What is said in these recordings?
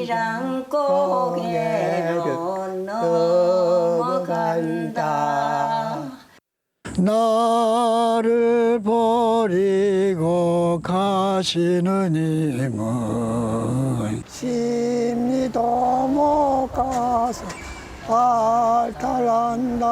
아리랑 고개로 넘어간다. 나를 버리고 가시는 님은 심리도 못 가서 발탈한다.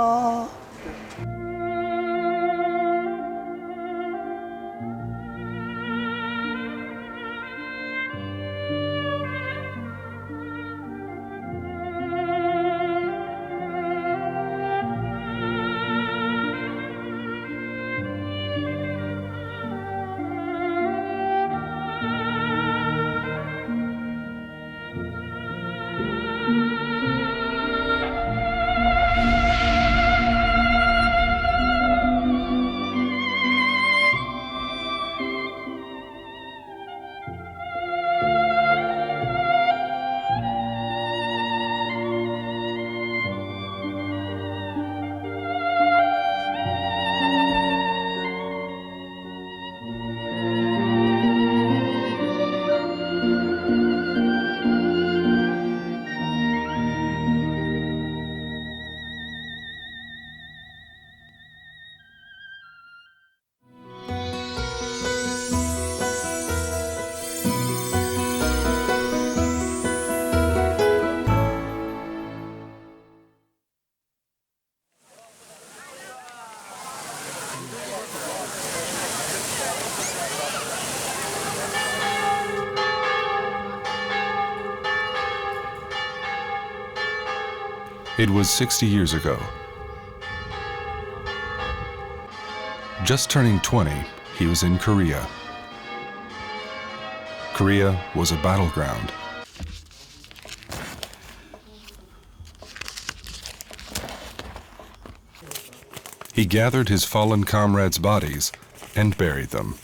It was 60 years ago. Just turning 20, he was in Korea. Korea was a battleground. He gathered his fallen comrades' bodies and buried them.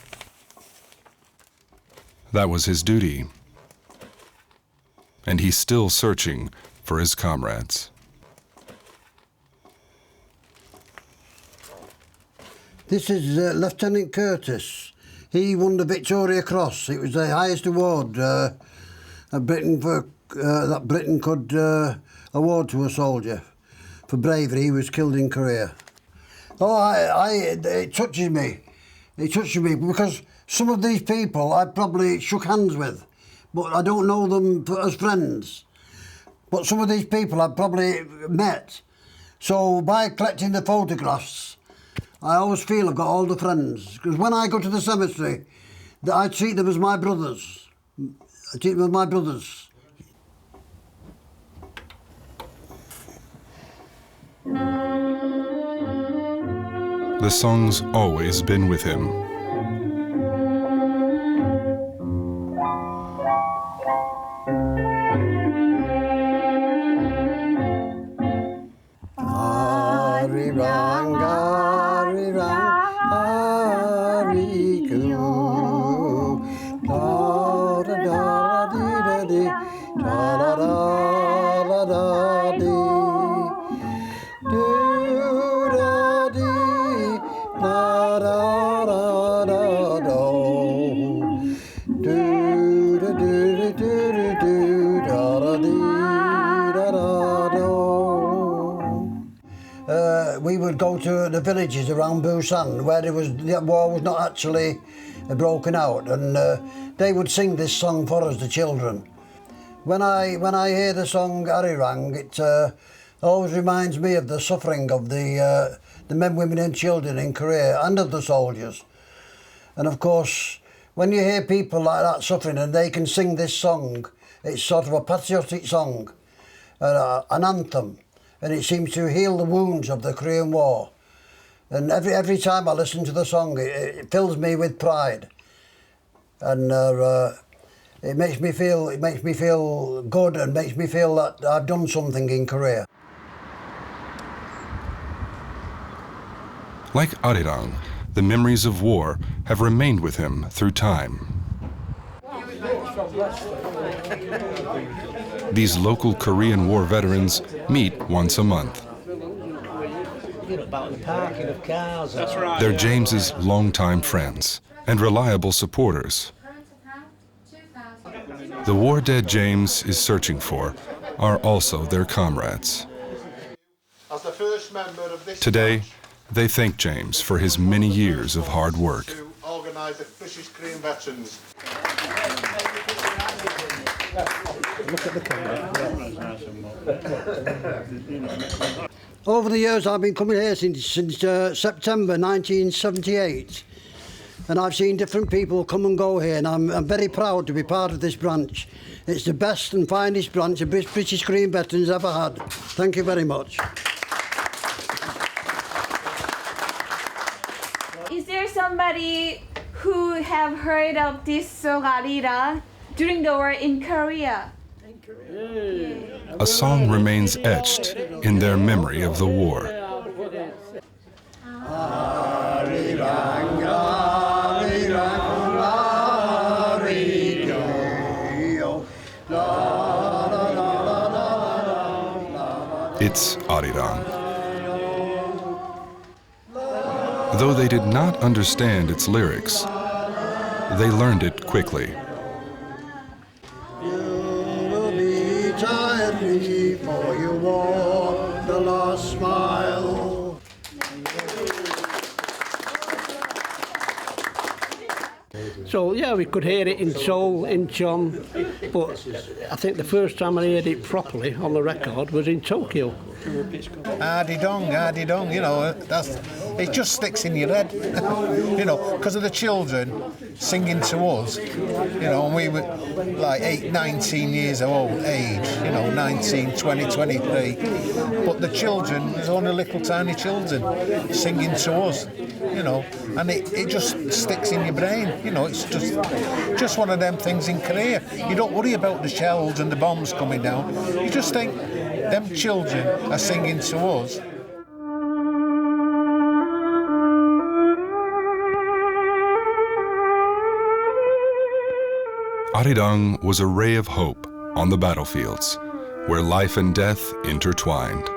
That was his duty. And he's still searching for his comrades. This is Lieutenant Curtis. He won the Victoria Cross. It was the highest award that Britain could award to a soldier for bravery. He was killed in Korea. Oh, it touches me. It touches me because some of these people I probably shook hands with, but I don't know them as friends. But some of these people I've probably met. So by collecting the photographs, I always feel I've got all the friends. Because when I go to the cemetery, I treat them as my brothers. I treat them as my brothers. The song's always been with him. Arirang, Arirang, Ariku, da da da da di da da da da di, do da di da da da da do, do da do do do da da di da da do. We would go to the villages around Busan where the war was not actually broken out, and they would sing this song for us, the children. When I hear the song Arirang, it always reminds me of the suffering of the men, women and children in Korea and of the soldiers. And of course, when you hear people like that suffering and they can sing this song, it's sort of a patriotic song, an anthem. And it seems to heal the wounds of the Korean War. And every time I listen to the song, it fills me with pride, and it makes me feel good, and makes me feel that I've done something in Korea. Like Arirang, the memories of war have remained with him through time. These local Korean War veterans meet once a month. They're James's longtime friends and reliable supporters. the war dead James is searching for are also their comrades. As the first member of this Today, they thank James for his many years of hard work. to organise the British Korean veterans. Over the years, I've been coming here since September 1978, and I've seen different people come and go here, and I'm very proud to be part of this branch. It's the best and finest branch the British Korean veterans ever had. Thank you very much. Is there somebody who have heard of this song Arirang during the war in Korea? A song remains etched in their memory of the war. Arirang, Arirang, Arirang. It's Arirang. Though they did not understand its lyrics, they learned it quickly. Tired before you walk the last mile. So yeah, we could hear it in Seoul, in Chuncheon, but I think the first time I heard it properly on the record was in Tokyo. Arirang, you know, it just sticks in your head, you know, because of the children singing to us, you know, and we were like 19 years old age, you know, 19, 20, 23, but the children, there's only little tiny children singing to us, you know, and it just sticks in your brain, you know, it's just one of them things in Korea. You don't worry about the shells and the bombs coming down, you just think, them children are singing to us. Arirang was a ray of hope on the battlefields, where life and death intertwined.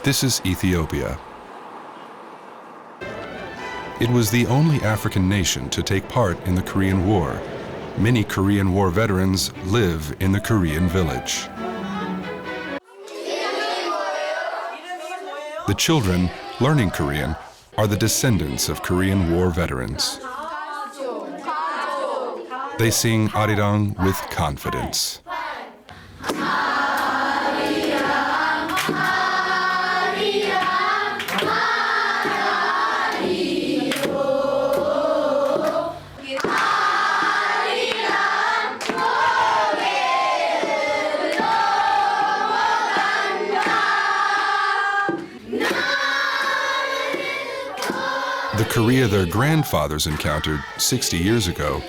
This is Ethiopia. It was the only African nation to take part in the Korean War. Many Korean War veterans live in the Korean village. The children learning Korean are the descendants of Korean War veterans. They sing Arirang with confidence. The Korea their grandfathers encountered 60 years ago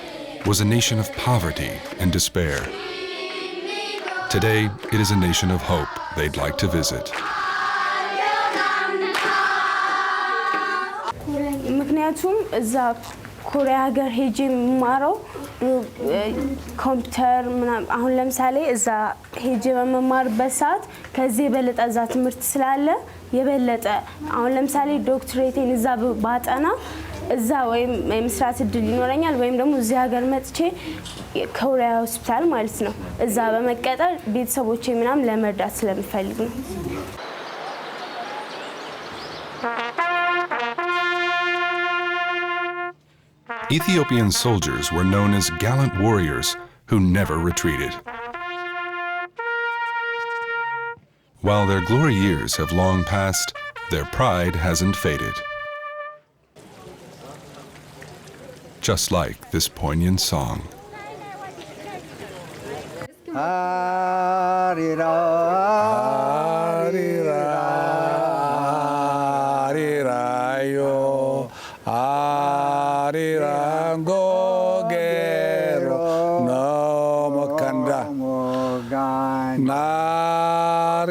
was a nation of poverty and despair. Today, it is a nation of hope they'd like to visit. ምክንያቱም እዛ ኮሪያ ሀገር ሄጄ የምማረው ኮምፒውተር ምናምን አሁን ለምሳሌ እዛ ሄጄ በመማርበት ሰዓት ከዚህ የበለጠ እዛ ትምህርት ስላለ የበለጠ አሁን ለምሳሌ ዶክትሬቴን እዛ ባጠና እዛ ወይም የመስራት እድል ይኖረኛል ወይም ደግሞ እዚህ ሀገር መጥቼ ኮሪያ ሆስፒታል ማለት ነው እዛ በመቀጠር ቤተሰቦቼ ምናምን ለመርዳት ስለምፈልግ ነው። Ethiopian soldiers were known as gallant warriors who never retreated. While their glory years have long passed, their pride hasn't faded. Just like this poignant song. Arirang gogero nomokanda 나를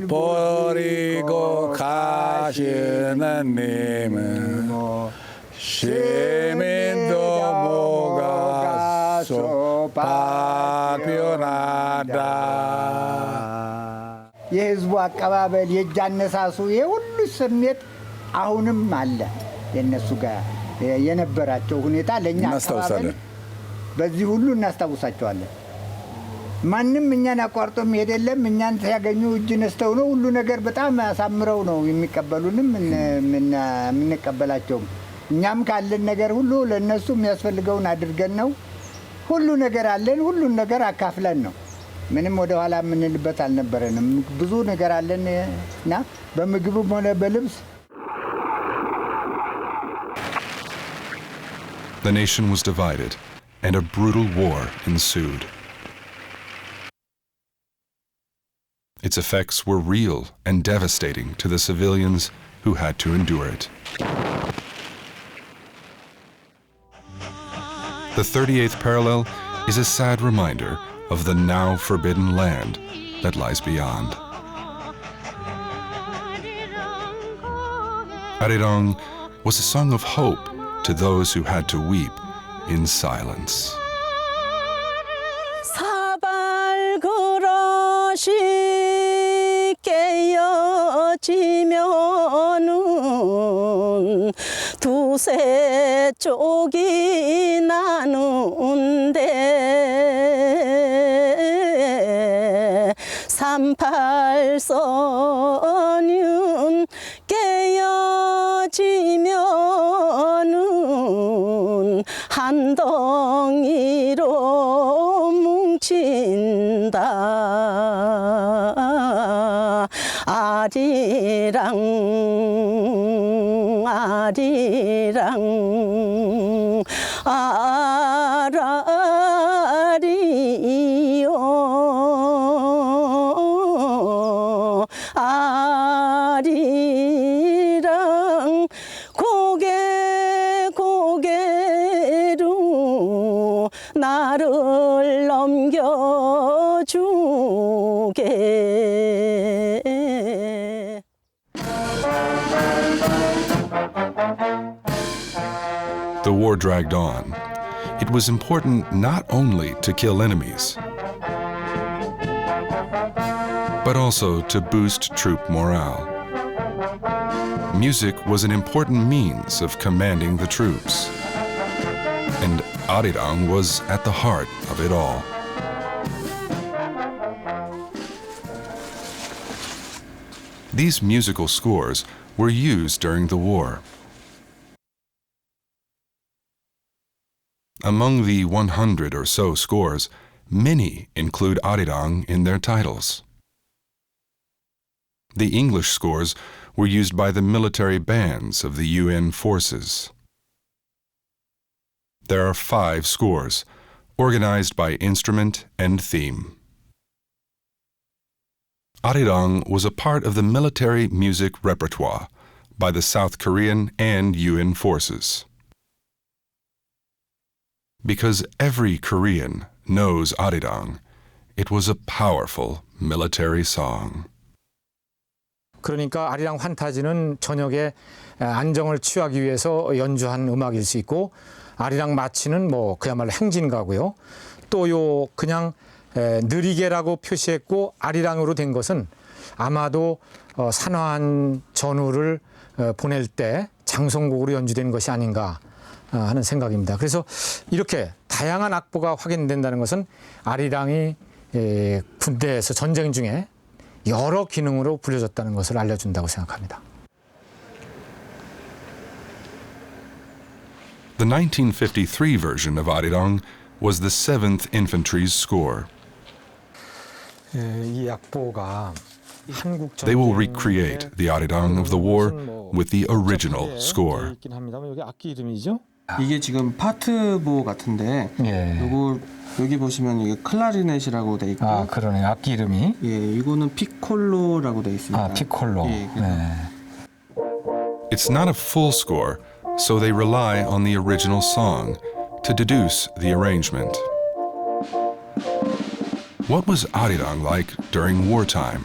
버리고 가시는 님은 시민도 모가소 발표나다 የህዝቡ አቀባበል የጃነሳሱ የሁሉ ስሜት አሁንም አለ የነሱ ጋር የነበራቸው ሁኔታ ለኛ አቀባበል በዚህ ሁሉ እናስታውሳቸዋለን። ማንም እኛን አቋርጦ መሄድ የለም። እኛን ሲያገኙ እጅ ነስተው ነው ሁሉ ነገር በጣም አሳምረው ነው የሚቀበሉንም የምንቀበላቸውም። እኛም ካለን ነገር ሁሉ ለነሱ የሚያስፈልገውን አድርገን ነው። ሁሉ ነገር አለን፣ ሁሉን ነገር አካፍለን ነው። ምንም ወደ ኋላ የምንልበት አልነበረንም። ብዙ ነገር አለን እና በምግብም ሆነ በልብስ The nation was divided, and a brutal war ensued. Its effects were real and devastating to the civilians who had to endure it. The 38th parallel is a sad reminder of the now forbidden land that lies beyond. Arirang was a song of hope to those who had to weep in silence. 두세 쪽이 나누는데 38선은 깨어지면은 한 덩이로 뭉친다. 아리랑 아리랑 아라리요 아리랑 고개로 나를 넘겨주게. The war dragged on. It was important not only to kill enemies, but also to boost troop morale. Music was an important means of commanding the troops, and Arirang was at the heart of it all. These musical scores were used during the war. Among the 100 or so scores, many include Arirang in their titles. The English scores were used by the military bands of the UN forces. There are 5 scores, organized by instrument and theme. Arirang was a part of the military music repertoire by the South Korean and UN forces. Because every Korean knows Arirang, it was a powerful military song. 그러니까 아리랑 환타지는 저녁에 안정을 취하기 위해서 연주한 음악일 수 있고, 아리랑 마치는 뭐 그야말로 행진가고요. 또 요 그냥 느리게라고 표시했고 아리랑으로 된 것은 아마도 산화한 전우를 보낼 때 장성곡으로 연주된 것이 아닌가 하는 생각입니다. 그래서 이렇게 다양한 악보가 확인된다는 것은 아리랑이 군대에서 전쟁 중에 여러 기능으로 불려졌다는 것을 알려준다고 생각합니다. The 1953 version of Arirang was the 7th Infantry's score. 이 악보가 They will recreate the Arirang of the war with the original score. 있긴 합니다만 여기 악기 이름이죠? 이게 지금 파트보 같은데 요거 여기 보시면 이게 클라리넷이라고 돼 있고 아 그러네 악기 이름이 예 이거는 피콜로라고 돼 있습니다. 아 피콜로 예, It's not a full score, so they rely on the original song to deduce the arrangement. What was Arirang like during wartime?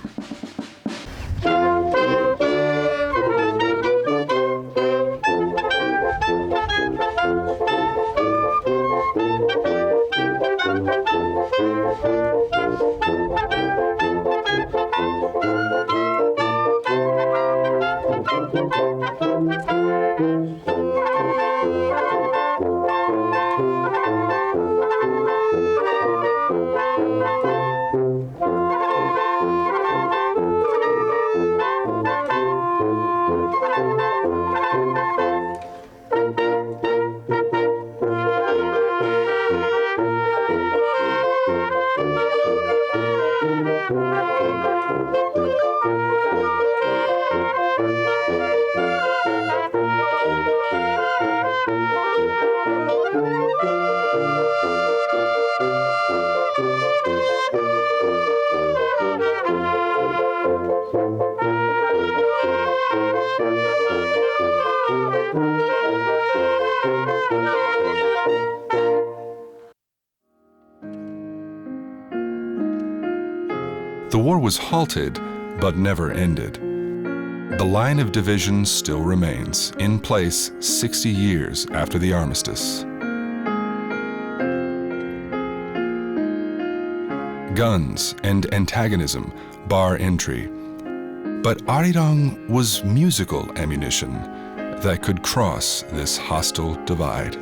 The war was halted, but never ended. The line of division still remains, in place 60 years after the armistice. Guns and antagonism bar entry, but Arirang was musical ammunition that could cross this hostile divide.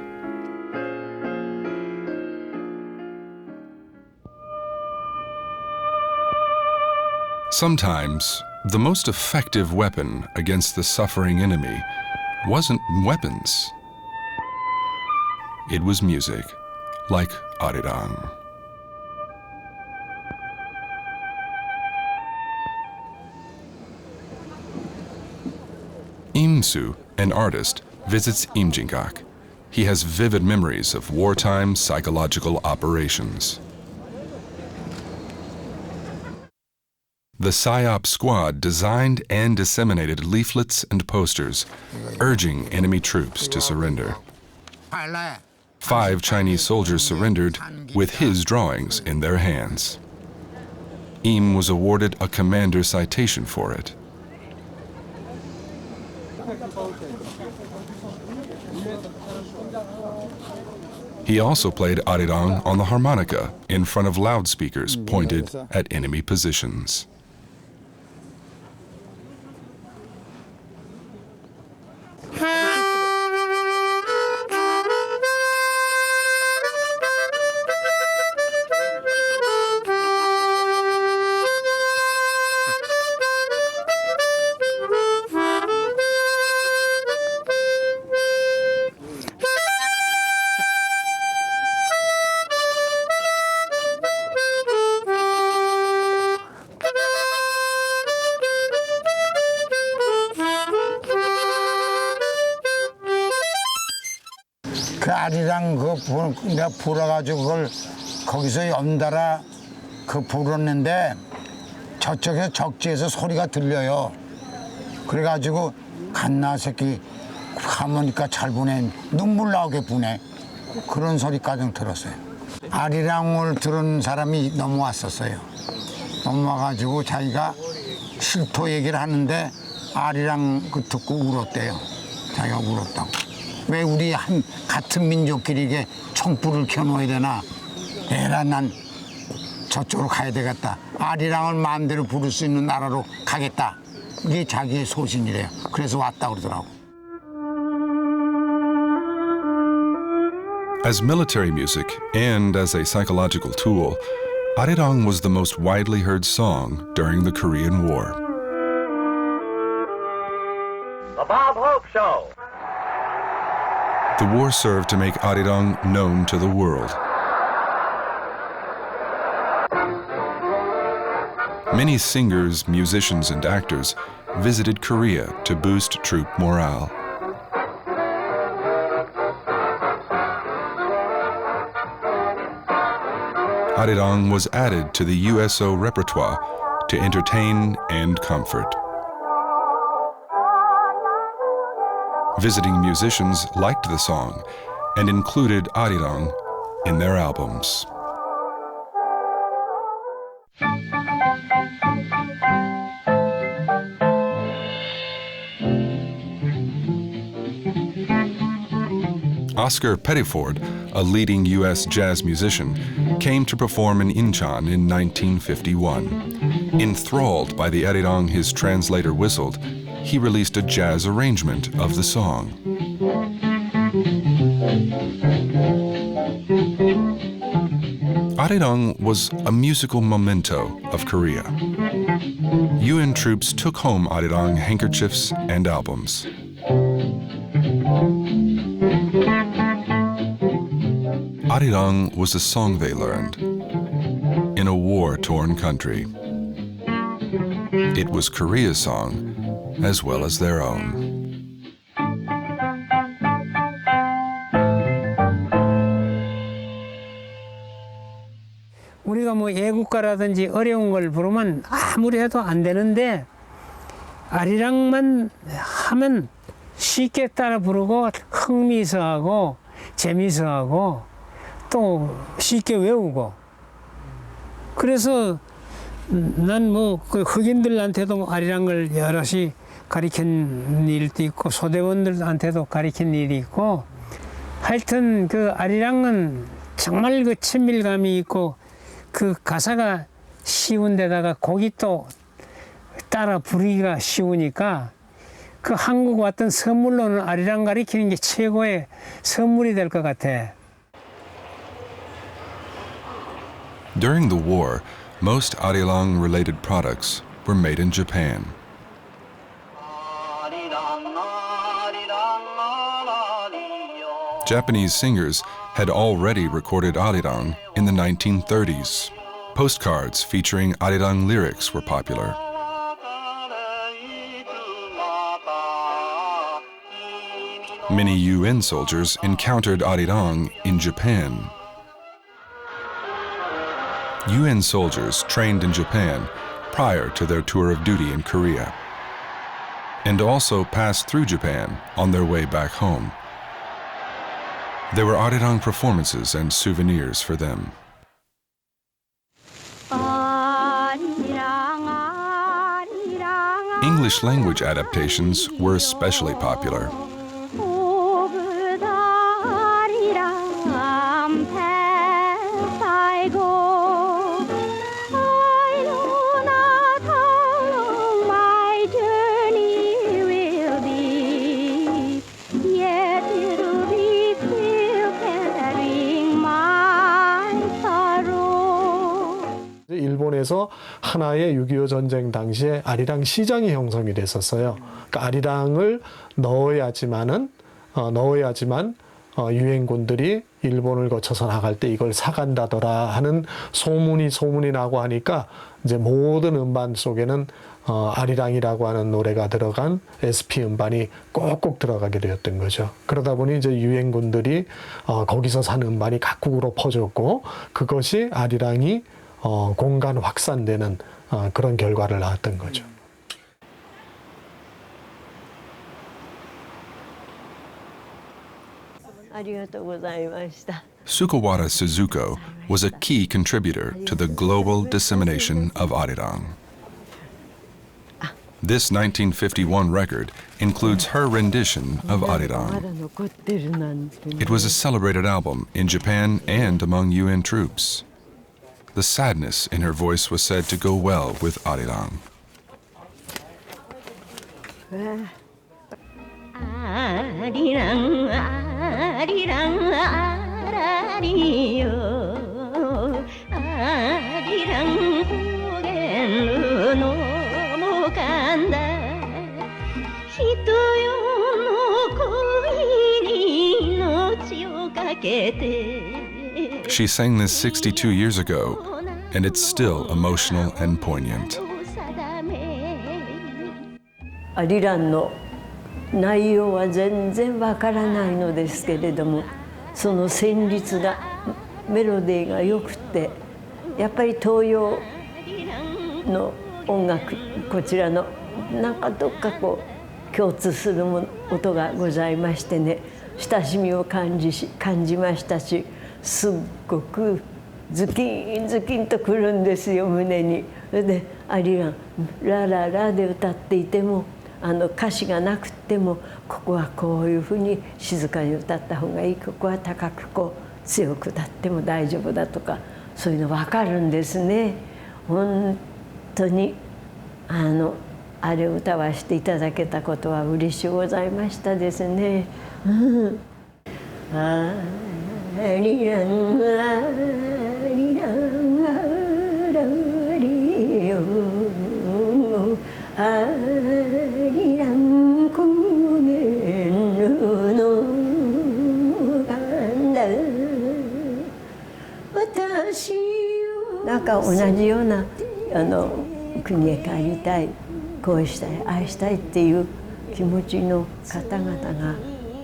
Sometimes, the most effective weapon against the suffering enemy wasn't weapons. It was music, like Arirang. Imsu, an artist, visits Imjingak. He has vivid memories of wartime psychological operations. The PSYOP squad designed and disseminated leaflets and posters urging enemy troops to surrender. 5 Chinese soldiers surrendered with his drawings in their hands. Im was awarded a commander citation for it. He also played Arirang on the harmonica in front of loudspeakers pointed at enemy positions. 그 아리랑 내가 불어가지고 그걸 거기서 연달아 불었는데 저쪽에 적지에서 소리가 들려요. 그래가지고 갓나 새끼 하모니카 잘 부네, 눈물 나오게 부네, 그런 소리까지 들었어요. 아리랑을 들은 사람이 넘어왔었어요. 넘어와가지고 자기가 실토 얘기를 하는데 아리랑 듣고 울었대요. 자기가 울었다고. 왜 우리 같은 민족끼리 이게 촛불을 켜놓아야 되나? 에라, 난 저쪽으로 가야 되겠다. 아리랑을 마음대로 부를 수 있는 나라로 가겠다. 이게 자기의 소신이래요. 그래서 왔다 그러더라고. As military music and as a psychological tool, Arirang was the most widely heard song during the Korean War. The Bob Hope Show. The war served to make Arirang known to the world. Many singers, musicians, and actors visited Korea to boost troop morale. Arirang was added to the USO repertoire to entertain and comfort. Visiting musicians liked the song and included Arirang in their albums. Oscar Pettiford, a leading U.S. jazz musician, came to perform in Incheon in 1951. Enthralled by the Arirang his translator whistled, he released a jazz arrangement of the song. Arirang was a musical memento of Korea. UN troops took home Arirang handkerchiefs and albums. Arirang was a song they learned in a war-torn country. It was Korea's song as well as their own. 우리가 뭐 애국가라든지 어려운 걸 부르면 아무리 해도 안 되는데 아리랑만 하면 쉽게 따라 부르고 흥미있어하고 재미있어하고 또 쉽게 외우고 그래서 난 뭐 그 흑인들한테도 아리랑을 여럿이 가르친 일도 있고 소대원들한테도 가르친 일이 있고 하여튼 그 아리랑은 정말 그 친밀감이 있고 그 가사가 쉬운 데다가 곡이 또 따라 부르기가 쉬우니까 그 한국 왔던 선물로는 아리랑 가리키는 게 최고의 선물이 될 것 같아. During the war, most Arirang-related products were made in Japan. Japanese singers had already recorded Arirang in the 1930s. Postcards featuring Arirang lyrics were popular. Many UN soldiers encountered Arirang in Japan. UN soldiers trained in Japan prior to their tour of duty in Korea, and also passed through Japan on their way back home. There were Arirang performances and souvenirs for them. English language adaptations were especially popular. 일본에서 하나의 6.25 전쟁 당시에 아리랑 시장이 형성이 됐었어요. 그러니까 아리랑을 넣어야지만 유엔군들이 일본을 거쳐서 나갈 때 이걸 사간다더라 하는 소문이 나고 하니까 이제 모든 음반 속에는 아리랑이라고 하는 노래가 들어간 SP 음반이 꼭꼭 들어가게 되었던 거죠. 그러다 보니 이제 유엔군들이 거기서 산 음반이 각국으로 퍼졌고 그것이 아리랑이 공간 확산되는 그런 결과를 낳았던 거죠. Sukawara Suzuko was a key contributor to the global dissemination of Arirang. This 1951 record includes her rendition of Arirang. It was a celebrated album in Japan and among UN troops. The sadness in her voice was said to go well with Arirang. 아리랑 아리랑 아라리요 아리랑 고개로 넘어간다 히토요 노코이니 노치오 가게테. She sang this 62 years ago, and it's still emotional and poignant. アリランの内容は全然わからないのですけれども、その旋律がメロディーがよくて、やっぱり東洋の音楽こちらのなんかどっかこう共通する音がございましてね、親しみを感じましたし、すっごくズキンズキンとくるんですよ胸に。それでアリランラララで歌っていても。歌詞がなくってもここはこういうふうに静かに歌った方がいい、ここは高くこう強く歌っても大丈夫だとか、そういうの分かるんですね。本当にあれを歌わせていただけたことは嬉しゅうございましたですね。アリランアリランアラリヨアリランコゲルのガンダ私なんか同じような国へ帰りたい、こうしたい愛したいっていう気持ちの方々が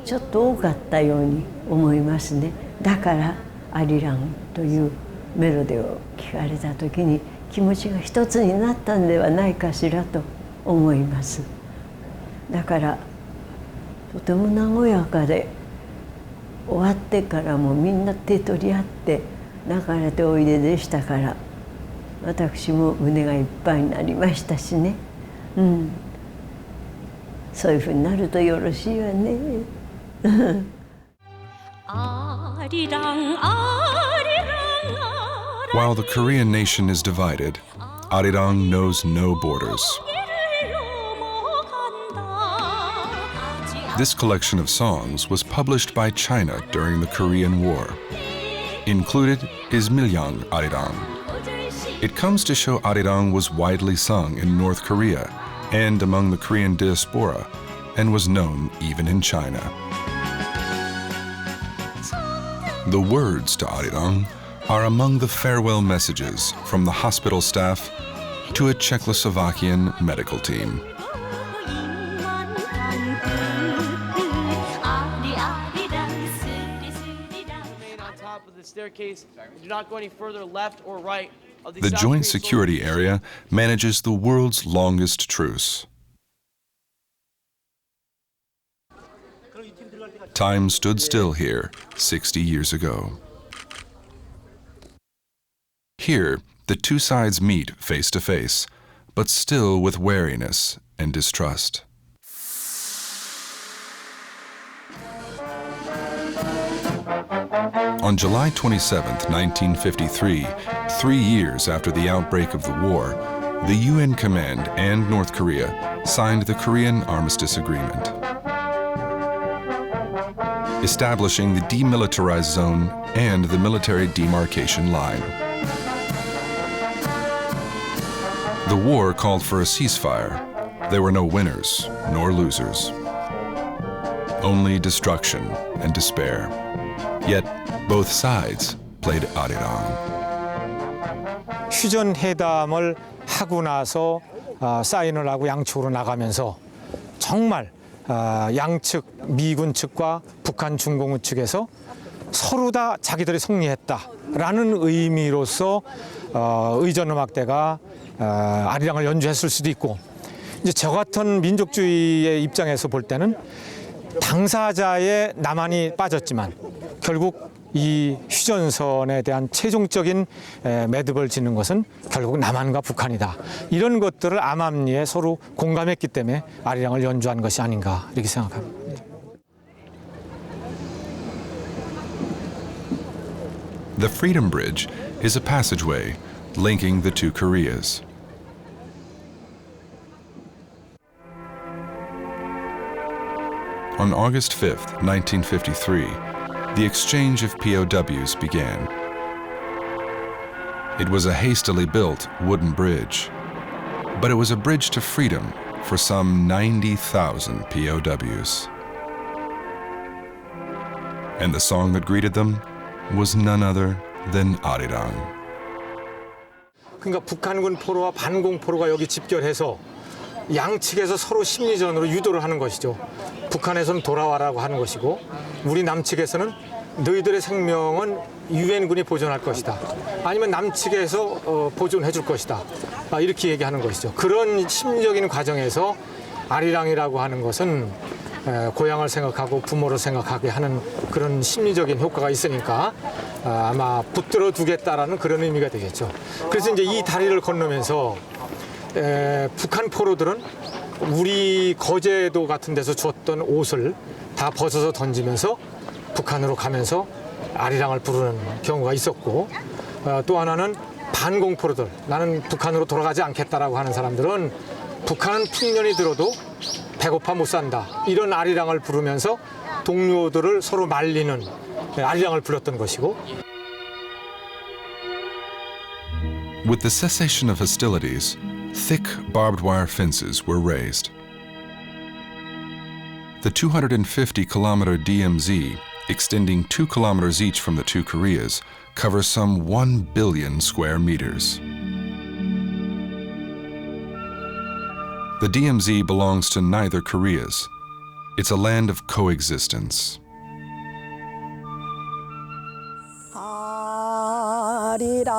ちょっと多かったように思いますね。だからアリランというメロディーを聞かれた時に気持ちが一つになったんではないかしらと思思います。だからとても和やかで、終わってからもみんな手取り合って流れておいででしたから、私も胸がいっぱいになりましたしね、そういうふうになるとよろしいわね。While the Korean nation is divided, Arirang knows no borders. This collection of songs was published by China during the Korean War. Included is Milyang Arirang. It comes to show Arirang was widely sung in North Korea and among the Korean diaspora, and was known even in China. The words to Arirang are among the farewell messages from the hospital staff to a Czechoslovakian medical team. The Joint Security Area manages the world's longest truce. Time stood still here 60 years ago. Here, the two sides meet face to face, but still with wariness and distrust. On July 27, 1953, 3 years after the outbreak of the war, the UN Command and North Korea signed the Korean Armistice Agreement, establishing the Demilitarized Zone and the military demarcation line. The war called for a ceasefire. There were no winners nor losers, only destruction and despair. Yet both sides played Arirang. 휴전 회담을 하고 나서 사인을 하고 양측으로 나가면서 정말 양측 미군 측과 북한 중공군 측에서 서로 다 자기들이 승리했다라는 의미로서 의전음악대가 아리랑을 연주했을 수도 있고, 이제 저 같은 민족주의의 입장에서 볼 때는 당사자의 남한이 빠졌지만 결국 이 휴전선에 대한 최종적인 매듭을 짓는 것은 결국 남한과 북한이다. 이런 것들을 암암리에 서로 공감했기 때문에 아리랑을 연주한 것이 아닌가 이렇게 생각합니다. The Freedom Bridge is a passageway linking the two Koreas. On August 5, 1953, the exchange of POWs began. It was a hastily built wooden bridge, but it was a bridge to freedom for some 90,000 POWs. And the song that greeted them was none other than Arirang. 그러니까 북한군 포로와 반공 포로가 여기 집결해서 양측에서 서로 심리전으로 유도를 하는 것이죠. 북한에서는 돌아와라고 하는 것이고, 우리 남측에서는 너희들의 생명은 유엔군이 보존할 것이다. 아니면 남측에서 보존해 줄 것이다. 이렇게 얘기하는 것이죠. 그런 심리적인 과정에서 아리랑이라고 하는 것은 고향을 생각하고 부모를 생각하게 하는 그런 심리적인 효과가 있으니까 아마 붙들어 두겠다라는 그런 의미가 되겠죠. 그래서 이제 이 다리를 건너면서 북한 포로들은 우리 거제도 같은 데서 주었던 옷을 다 벗어서 던지면서 북한으로 가면서 아리랑을 부르는 경우가 있었고, 또 하나는 반공 포로들, 나는 북한으로 돌아가지 않겠다라고 하는 사람들은 북한은 풍년이 들어도 배고파 못 산다, 이런 아리랑을 부르면서 동료들을 서로 말리는 아리랑을 불렀던 것이고. With the cessation of hostilities, thick barbed wire fences were raised. The 250-kilometer DMZ, extending 2 kilometers each from the two Koreas, covers some 1 billion square meters. The DMZ belongs to neither Koreas. It's a land of coexistence. 아리랑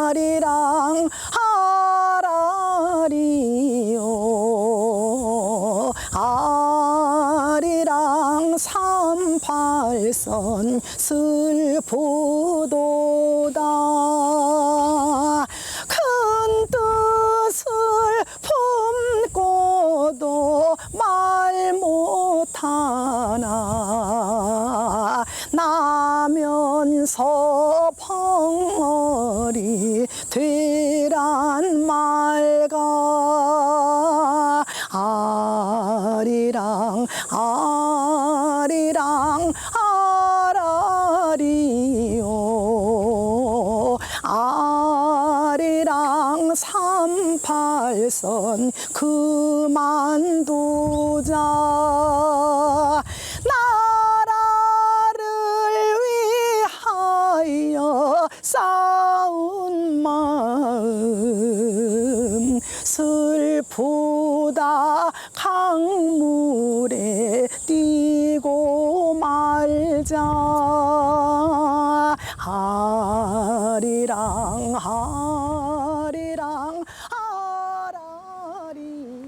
아리랑 38선 슬프도다 큰 뜻을 품고도 말 못하나 나면서 벙어리 되란 말가 아리랑 아리랑 아라리요 아리랑 38선 그만두자 나라를 위하여 싸운 마음 슬프다 강물에 뛰고 말자 아리랑 아리랑 아라리요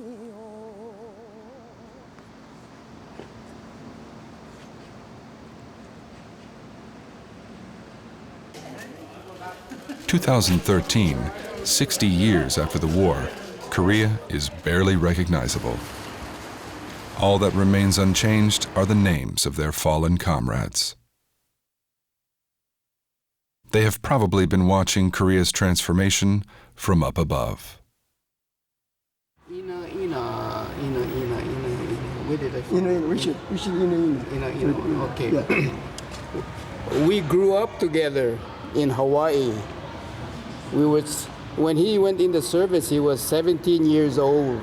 2013, 60 years after the war, Korea is barely recognizable. All that remains unchanged are the names of their fallen comrades. They have probably been watching Korea's transformation from up above. Okay. We grew up together in Hawaii. When he went in the service, he was 17 years old.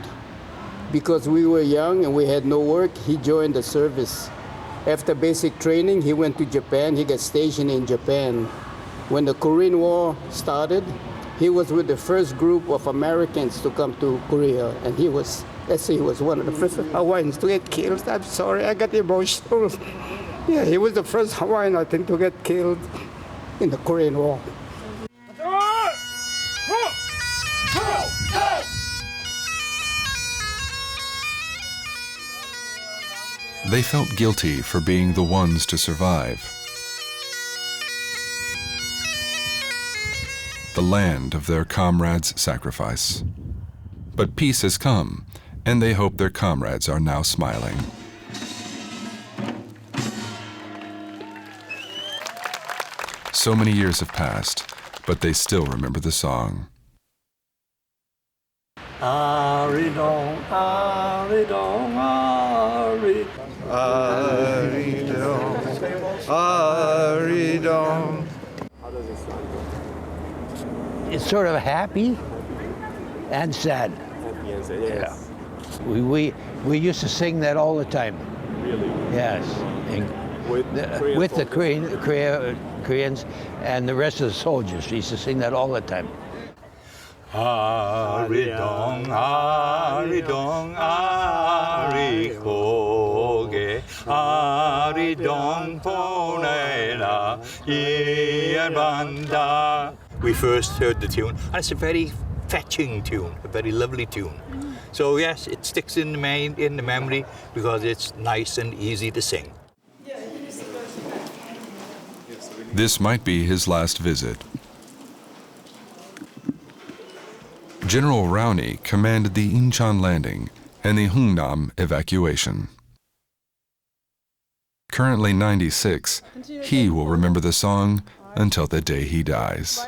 Because we were young and we had no work, he joined the service. After basic training, he went to Japan. He got stationed in Japan. When the Korean War started, he was with the first group of Americans to come to Korea, and he was one of the first Hawaiians to get killed. I'm sorry, I got emotional. Yeah, he was the first Hawaiian, I think, to get killed in the Korean War. They felt guilty for being the ones to survive. The land of their comrades' sacrifice. But peace has come, and they hope their comrades are now smiling. So many years have passed, but they still remember the song. Arirang, Arirang, Arirang, Arirang. It's sort of happy and sad. Happy and sad, yes. Yeah. We used to sing that all the time. Really? Yes. With the Koreans and the rest of the soldiers. We used to sing that all the time. Arirang, Arirang, Arikoge, Arirang ponela yerbanda. We first heard the tune, and it's a very fetching tune, a very lovely tune. So yes, it sticks in the memory because it's nice and easy to sing. This might be his last visit. General Rowney commanded the Incheon landing and the Hungnam evacuation. Currently 96, he will remember the song until the day he dies.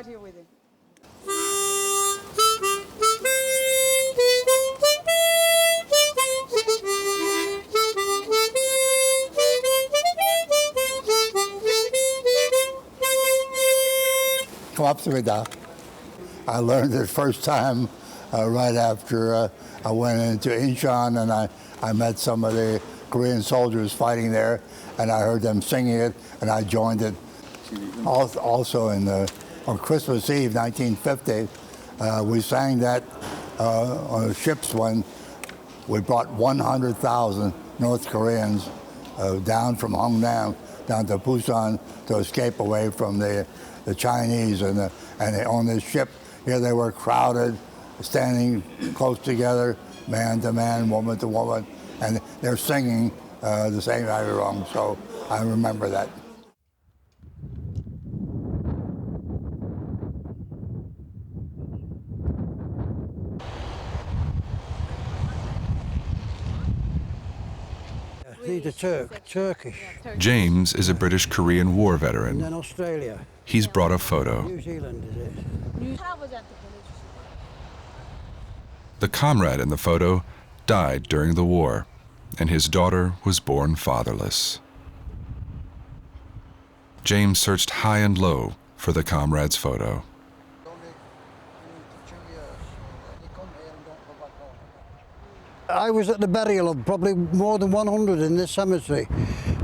고맙습니다. I learned it first time right after I went into Incheon, and I met some of the Korean soldiers fighting there, and I heard them singing it, and I joined it. Also on Christmas Eve, 1950, we sang that on ships when we brought 100,000 North Koreans down from Hungnam down to Busan to escape away from the Chinese, and on this ship here they were crowded, standing close together, man to man, woman to woman, and they're singing the same Arirang, so I remember that. He's a Turkish. James is a British Korean War And then veteran. Australia. He's brought a photo. New Zealand is it? The comrade in the photo died during the war, and his daughter was born fatherless. James searched high and low for the comrade's photo. I was at the burial of probably more than 100 in this cemetery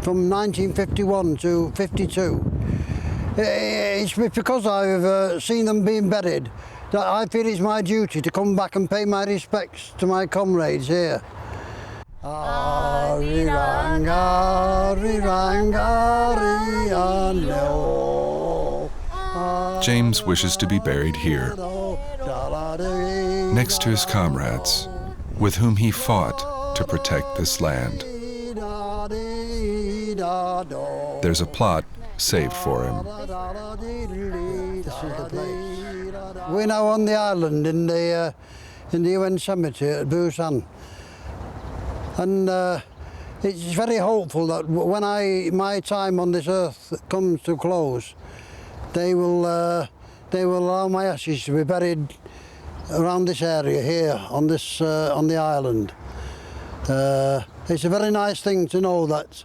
from 1951 to 52. It's because I've seen them being buried that I feel it's my duty to come back and pay my respects to my comrades here. Arirang, Arirang, Arirang. James wishes to be buried here, next to his comrades, with whom he fought to protect this land. There's a plot saved for him. We're now on the island in the UN cemetery at Busan, and it's very hopeful that when my time on this earth comes to close, they will allow my ashes to be buried around this area here on the island. It's a very nice thing to know that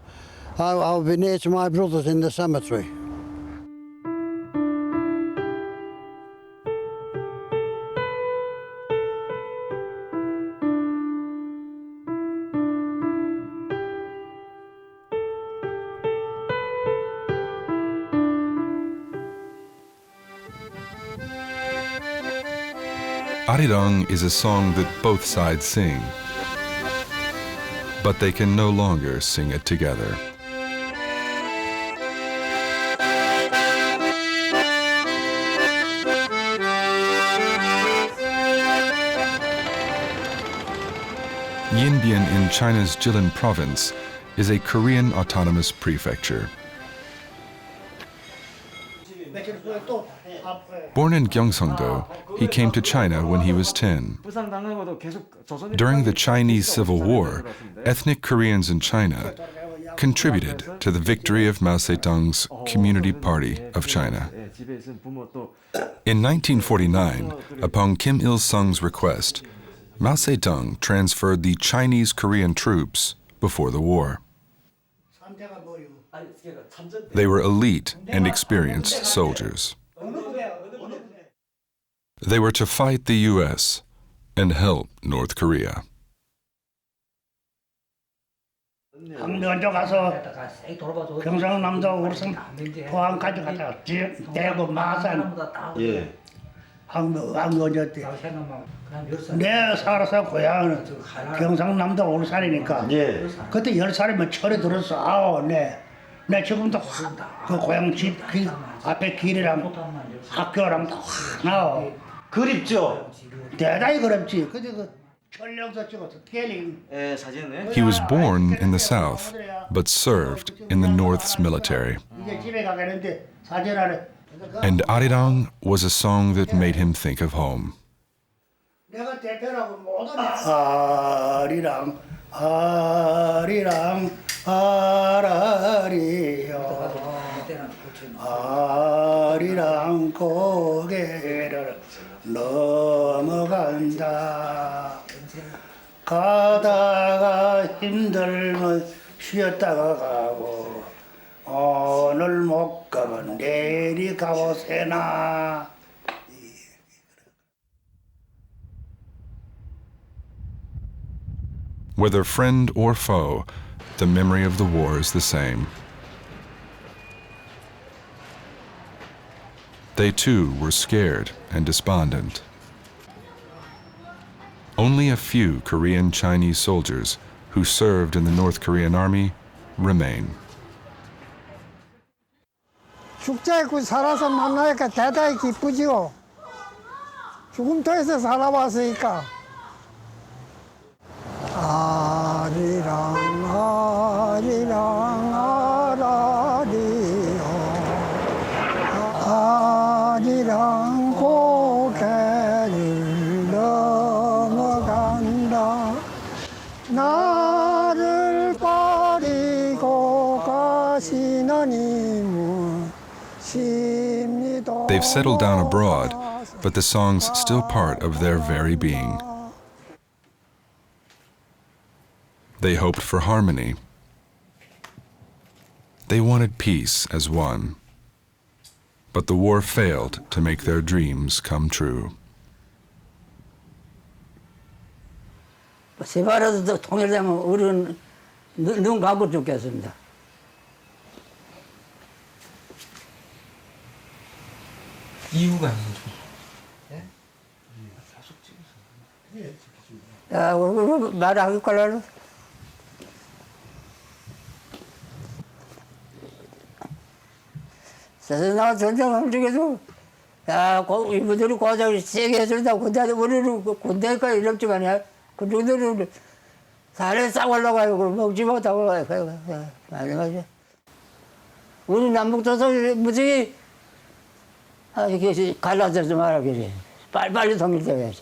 I'll be near to my brothers in the cemetery. Arirang is a song that both sides sing, but they can no longer sing it together. Yinbian in China's Jilin province is a Korean autonomous prefecture. Born in Gyeongsang-do, he came to China when he was 10. During the Chinese Civil War, ethnic Koreans in China contributed to the victory of Mao Zedong's Community Party of China. In 1949, upon Kim Il-sung's request, Mao Zedong transferred the Chinese Korean troops before the war. They were elite and experienced soldiers. They were to fight the U.S. and help North Korea. 먼저 가서 경상남도 울산 포항까지 갔다가 대구 마산 항거졌대. 내 살아서 고향은 경상남도 울산이니까 그때 10살이면 철이 들었어. 내 지금도 그 고향 집 앞에 길이랑 학교랑 다 나와. 그립죠? 대단히 그립지. 근데 그 철령서 찍어서 He was born in the South, but served in the North's military. And Arirang was a song that made him think of home. 아리랑 아리랑 아라리요 아리랑 고개를 넘어간다 가다가 힘들면 쉬었다가 가고 오늘 못 가면 내일이 가보세나. Whether friend or foe, the memory of the war is the same. They too were scared and despondent. Only a few Korean Chinese soldiers who served in the North Korean army remain. 죽자고 살아서 만나니까 대단히 기쁘지요. 죽음터에서 살아왔으니까. 아리랑 아리랑 아라리요 아리랑 고개를 넘어간다 나를 버리고 They've settled down abroad, but the song's still part of their very being. They hoped for harmony. They wanted peace as one. But the war failed to make their dreams come true. 세바라도 통일되면 우리는 눈 감고 죽겠습니다. 이유가 뭐죠? 야, 말하기 꼴로. 세상에 전쟁 움직여도 야, 이분들이 고생을 세게 해준다고 군대 우리는 군대가 이렇지만이야. 그 정도는 살에 싹 올라가고 먹지 못하고 많이 가지. 우리 남북조선 무지 이게 갈라져서 말하겠지. 빨리빨리 통일돼야지.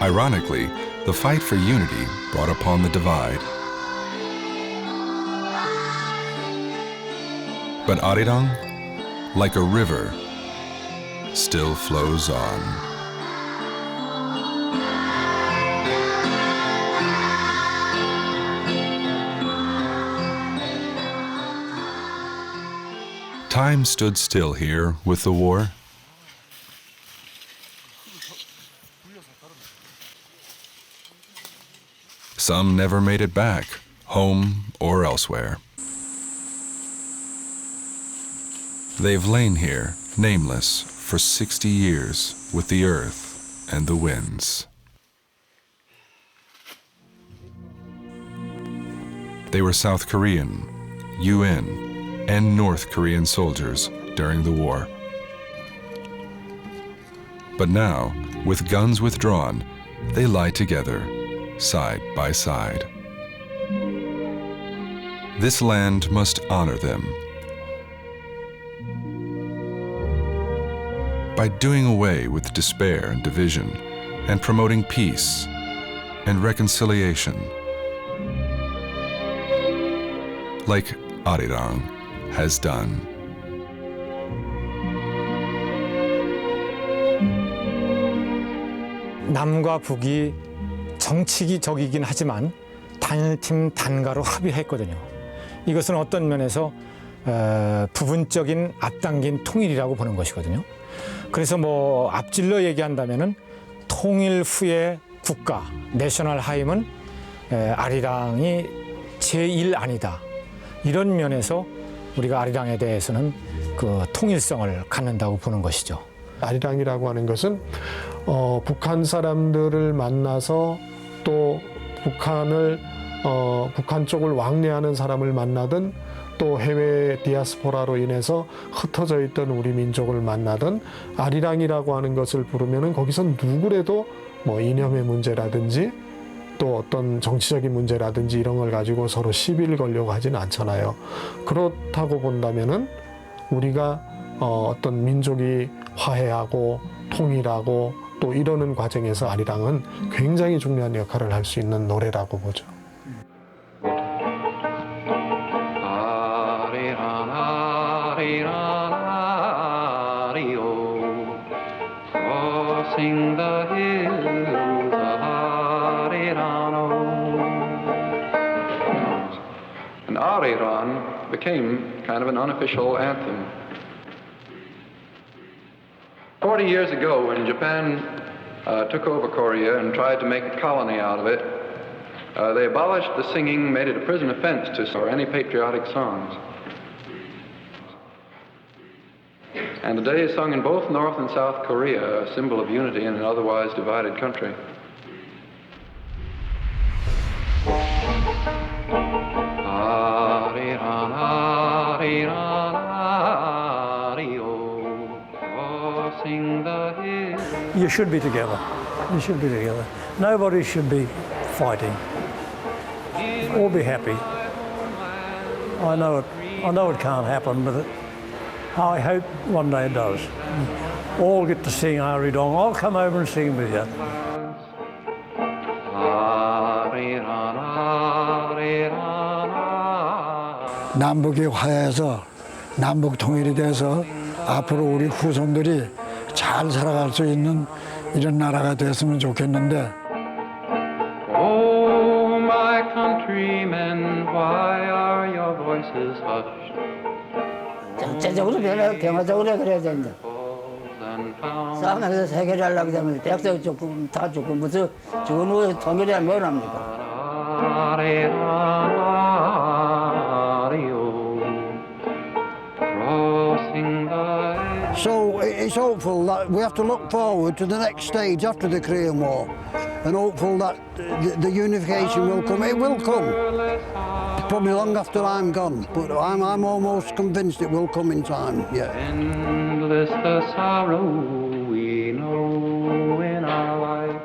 Ironically, the fight for unity brought upon the divide. But Arirang, like a river, still flows on. Time stood still here with the war. Some never made it back, home or elsewhere. They've lain here, nameless, for 60 years with the earth and the winds. They were South Korean, UN, and North Korean soldiers during the war. But now, with guns withdrawn, they lie together, side by side. This land must honor them by doing away with despair and division and promoting peace and reconciliation, like Arirang has done. 남과 북이 정치기적이긴 하지만 단일팀 단가로 합의했거든요. 이것은 어떤 면에서 부분적인 앞당긴 통일이라고 보는 것이거든요. 그래서 뭐 앞질러 얘기한다면은 통일 후의 국가, 내셔널 하임은 아리랑이 제1안이다. 이런 면에서 우리가 아리랑에 대해서는 그 통일성을 갖는다고 보는 것이죠. 아리랑이라고 하는 것은 북한 사람들을 만나서 또 북한 쪽을 왕래하는 사람을 만나든 또 해외 디아스포라로 인해서 흩어져 있던 우리 민족을 만나든 아리랑이라고 하는 것을 부르면은 거기서 누구래도 뭐 이념의 문제라든지 또 어떤 정치적인 문제라든지 이런 걸 가지고 서로 시비를 걸려고 하지는 않잖아요. 그렇다고 본다면은 우리가 어떤 민족이 화해하고 통일하고 또 이러는 과정에서 아리랑은 굉장히 중요한 역할을 할 수 있는 노래라고 보죠. And Arirang became kind of an unofficial anthem. 40 years ago, when Japan took over Korea and tried to make a colony out of it, they abolished the singing, made it a prison offense to sing any patriotic songs. And today is sung in both North and South Korea, a symbol of unity in an otherwise divided country. Arirang, Arirang, Ario, sing the hill. You should be together. You should be together. Nobody should be fighting. All be happy. I know it I know it can't happen, but I hope one day it does. All get to sing Arirang. I'll come over and sing with you. 남북이 화해해서 남북 통일이 돼서 앞으로 우리 후손들이 잘 살아갈 수 있는 이런 나라가 됐으면 좋겠는데. Oh, my countrymen, why are your voices hushed? 전체적으로 평화적으로 그래야 된다. 싸움에서 해결하려고 하면 백성 죽고 다 죽고 무슨 죽은 후에 통일이란 뭘 합니까? So it's hopeful that we have to look forward to the next stage after the Korean War, and hopeful that the unification will come. It will come, probably long after I'm gone, but I'm almost convinced it will come in time. Yeah. Endless the sorrow we know in our life.